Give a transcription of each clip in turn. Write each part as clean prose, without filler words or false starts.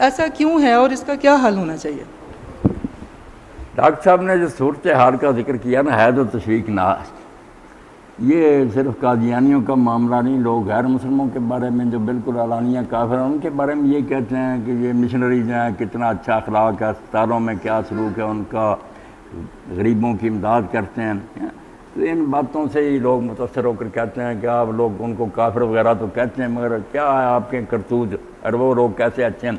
ایسا کیوں ہے اور اس کا کیا حل ہونا چاہیے؟ ڈاکٹر صاحب نے جو صورتحال کا ذکر کیا نا، حید و تشویق ناس، یہ صرف قادیانیوں کا معاملہ نہیں. لوگ غیر مسلموں کے بارے میں جو بالکل علانیہ کافر ہیں ان کے بارے میں یہ کہتے ہیں کہ یہ مشنریز ہیں، کتنا اچھا اخلاق ہے، اسپتالوں میں کیا سلوک ہے ان کا، غریبوں کی امداد کرتے ہیں. تو ان باتوں سے ہی لوگ متاثر ہو کر کہتے ہیں کہ آپ لوگ ان کو کافر وغیرہ تو کہتے ہیں، مگر کیا ہے آپ کے کرتوت، اور وہ لوگ کیسے اچھے ہیں.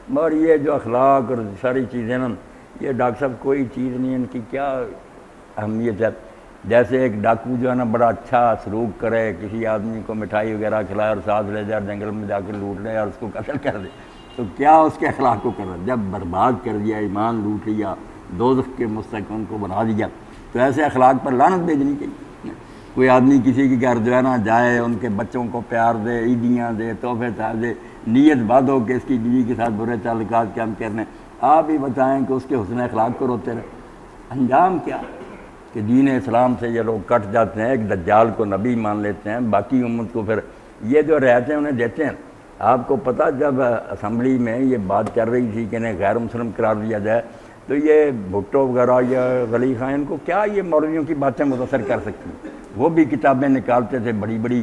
مگر یہ جو اخلاق اور ساری چیزیں نا، یہ ڈاکٹر صاحب کوئی چیز نہیں، ان کی کیا اہمیت ہے. جیسے ایک ڈاکو جو ہے نا بڑا اچھا سلوک کرے، کسی آدمی کو مٹھائی وغیرہ کھلائے اور ساتھ لے جائے جنگل میں جا کے لوٹ لے اور اس کو قتل کر دے، تو کیا اس کے اخلاق کو کر رہا ہے؟ جب برباد کر دیا، ایمان لوٹ لیا، دوزخ کے مستحق کو بنا دیا، تو ایسے اخلاق پر لعنت بھیجنی چاہیے. کوئی آدمی کسی کی گھر جو ہے نا جائے، ان کے بچوں کو پیار دے، عیدیاں دے، تحفے دے، نیت بات ہو کہ اس کی بیوی کے ساتھ برے تعلقات قائم کرنے، آپ ہی بتائیں کہ اس کے حسن اخلاق کو روتے رہے. انجام کیا کہ دین اسلام سے یہ لوگ کٹ جاتے ہیں، ایک دجال کو نبی مان لیتے ہیں، باقی امت کو پھر یہ جو رہتے ہیں انہیں دیتے ہیں. آپ کو پتہ جب اسمبلی میں یہ بات چل رہی تھی کہ انہیں غیر مسلم قرار دیا جائے، تو یہ بھٹو وغیرہ یا غلی خان ان کو کیا یہ مولویوں کی باتیں متاثر کر سکتی ہیں؟ وہ بھی کتابیں نکالتے تھے بڑی بڑی،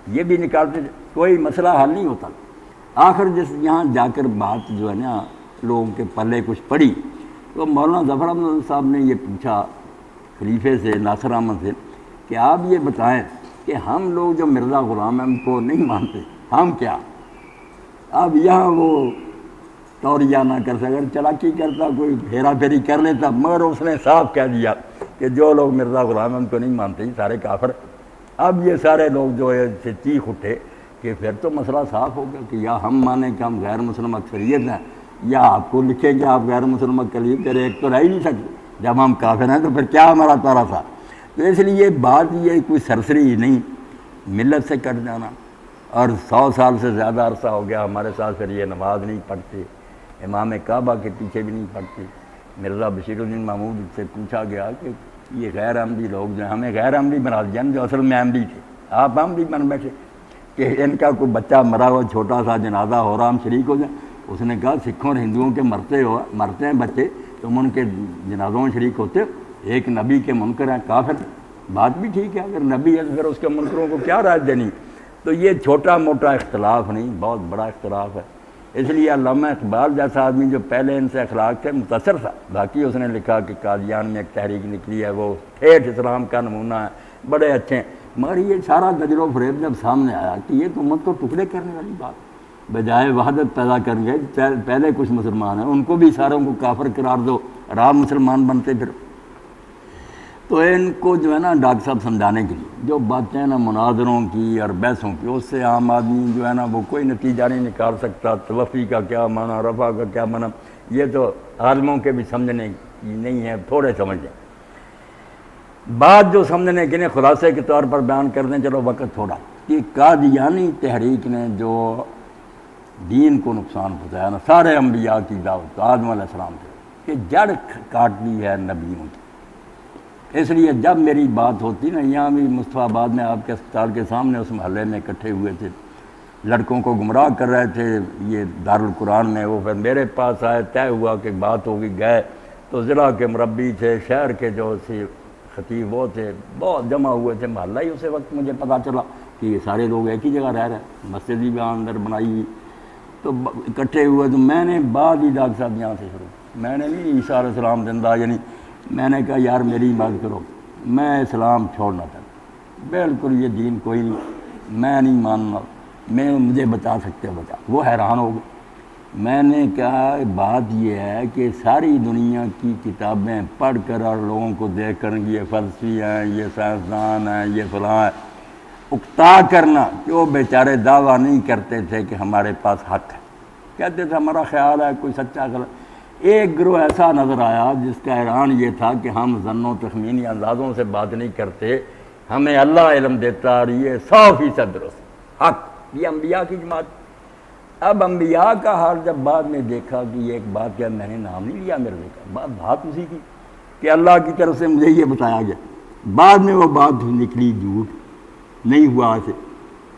یہ بھی نکالتے تھے، کوئی مسئلہ حل نہیں ہوتا. آخر جس یہاں جا کر بات جو ہے نا لوگوں کے پلے کچھ پڑی، تو مولانا ظفر احمد صاحب نے یہ پوچھا خلیفے سے، ناصر احمد سے، کہ آپ یہ بتائیں کہ ہم لوگ جو مرزا غلام احمد کو نہیں مانتے، ہم کیا؟ اب یہاں وہ توریہ نہ کر سکے، اگر چلاکی کرتا کوئی پھیرا پھیری کر لیتا، مگر اس نے صاف کہہ دیا کہ جو لوگ مرزا غلام احمد کو نہیں مانتے سارے کافر. اب یہ سارے لوگ جو ہے سے چیخ اٹھے کہ پھر تو مسئلہ صاف ہو گیا کہ یا ہم مانیں کہ ہم غیر مسلم اکثریت ہیں، یا آپ کو لکھیں کہ آپ غیر مسلم اقلیت، پھر ایک تو رہ ہی نہیں سکتے. جب ہم کافر ہیں تو پھر کیا ہمارا تارا تھا؟ تو اس لیے یہ بات یہ کوئی سرسری نہیں، ملت سے کٹ جانا. اور 100 سال سے زیادہ عرصہ ہو گیا ہمارے ساتھ، پھر یہ نماز نہیں پڑھتے، امام کعبہ کے پیچھے بھی نہیں پڑھتے. مرزا بشیر الدین محمود سے پوچھا گیا کہ یہ غیر احمدی لوگ جو ہیں ہمیں غیر احمدی بنا دیا، جو اصل میں احمدی تھے، آپ احمدی بن بیٹھے کہ ان کا کوئی بچہ مرا ہوا چھوٹا سا جنازہ ہو رہا ہم شریک ہو جائیں. اس نے کہا سکھوں اور ہندوؤں کے مرتے ہیں بچے، تم ان کے جنازوں میں شریک ہوتے ہو، ایک نبی کے منکر ہیں کافر. بات بھی ٹھیک ہے، اگر نبی ہے تو پھر اس کے منکروں کو کیا رائے دینی؟ تو یہ چھوٹا موٹا اختلاف نہیں، بہت بڑا اختلاف ہے. اس لیے علامہ اقبال جیسا آدمی جو پہلے ان سے اخلاق سے متاثر تھا، باقی اس نے لکھا کہ قادیان میں ایک تحریک نکلی ہے، وہ ٹھیٹھ اسلام کا نمونہ ہے، بڑے اچھے ہیں. مگر یہ سارا گجر و فریب جب سامنے آیا کہ یہ تو امت کو ٹکڑے کرنے والی بات، بجائے وحدت پیدا کریں گے. پہلے کچھ مسلمان ہیں ان کو بھی ساروں کو کافر قرار دو اور آپ مسلمان بنتے پھر. تو ان کو جو ہے نا ڈاکٹر صاحب سمجھانے کے لیے جو باتیں نا مناظروں کی اور بحثوں کی، اس سے عام آدمی جو ہے نا وہ کوئی نتیجہ نہیں نکال سکتا. توفی کا کیا معنی، رفع کا کیا معنی، یہ تو عالموں کے بھی سمجھنے کی نہیں ہے، تھوڑے سمجھیں. بات جو سمجھنے کے لیے خلاصے کے طور پر بیان کر دیں، چلو وقت تھوڑا، کہ قادیانی تحریک نے جو دین کو نقصان پہنچایا نا، سارے انبیاء کی دعوت آدم علیہ السلام سے کہ جڑ کاٹ دی ہے نبیوں کی. اس لیے جب میری بات ہوتی نا، یہاں بھی مصطفیٰ آباد میں آپ کے اسپتال کے سامنے اس محلے میں اکٹھے ہوئے تھے، لڑکوں کو گمراہ کر رہے تھے یہ دارالقرآن میں. وہ پھر میرے پاس آئے، طے ہوا کہ بات ہوگی، گئے تو ضلع کے مربی تھے، شہر کے جو سی خطیب وہ تھے، بہت جمع ہوئے تھے محلہ ہی. اسی وقت مجھے پتہ چلا کہ یہ سارے لوگ ایک ہی جگہ رہ رہے ہیں، مسجد بھی اندر بنائی ہوئی. تو اکٹھے ہوئے تو میں نے بعد ہی ڈاکٹر صاحب یہاں سے شروع، میں نے نہیں عیسیٰ علیہ السلام زندہ، یعنی میں نے کہا یار میری بات کرو، میں اسلام چھوڑنا چاہتا، بالکل یہ دین کوئی نہیں، میں نہیں ماننا، مجھے بتا سکتے ہو بتا. وہ حیران ہو گئے. میں نے کہا بات یہ ہے کہ ساری دنیا کی کتابیں پڑھ کر اور لوگوں کو دیکھ کر یہ فلسفی ہیں، یہ سائنسدان ہیں، یہ فلاں ہے، اکتا کرنا کہ وہ بیچارے دعویٰ نہیں کرتے تھے کہ ہمارے پاس حق ہے، کہتے تھے ہمارا خیال ہے کوئی سچا غلط. ایک گروہ ایسا نظر آیا جس کا اعلان یہ تھا کہ ہم ظن و تخمین یا اندازوں سے بات نہیں کرتے، ہمیں اللہ علم دیتا، اور یہ 100% درست حق. یہ انبیاء کی جماعت. اب انبیاء کا حال جب بعد میں دیکھا کہ یہ ایک بات کیا، میں نے نام نہیں لیا مرزے کا، بات اسی کی کہ اللہ کی طرف سے مجھے یہ بتایا گیا. بعد میں وہ بات نکلی جھوٹ، نہیں ہوا ایسے.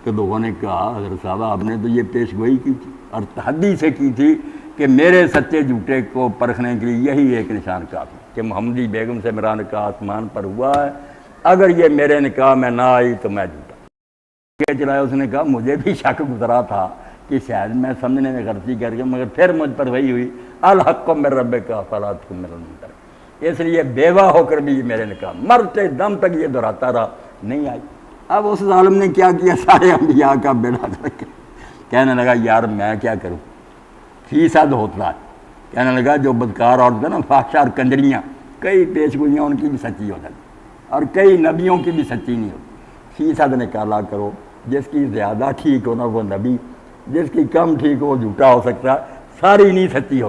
کہ لوگوں نے کہا حضرت صاحب آپ نے تو یہ پیش گوئی کی تھی اور تحدی سے کی تھی کہ میرے سچے جھوٹے کو پرکھنے کے لیے یہی ایک نشان کافی کہ محمدی بیگم سے میرا نکاح آسمان پر ہوا ہے، اگر یہ میرے نکاح میں نہ آئی تو میں جھوٹا کہ چلایا۔ اس نے کہا مجھے بھی شک گزرا تھا کہ شاید میں سمجھنے میں غلطی کر کے، مگر پھر مجھ پر وہی ہوئی الحق من ربک فلا تکن من الممترین، اس لیے بیوہ ہو کر بھی یہ میرے نکاح مرتے دم تک یہ دہراتا رہا، نہیں آئی۔ اب اس ظالم نے کیا کیا، سارے انبیاء کا بیڑا کر کے کہنے لگا یار میں کیا کروں، فیصد ہوتا ہے، کہنے لگا جو بدکار عورتیں نا فحشہ اور کنجریاں، کئی پیش گوئیاں ان کی بھی سچی ہو جاتی اور کئی نبیوں کی بھی سچی نہیں ہوتی، فیصد نکالا کرو، جس کی زیادہ ٹھیک ہو نا وہ نبی، جس کی کم ٹھیک ہو وہ جھوٹا ہو سکتا ہے، ساری نہیں سچی ہو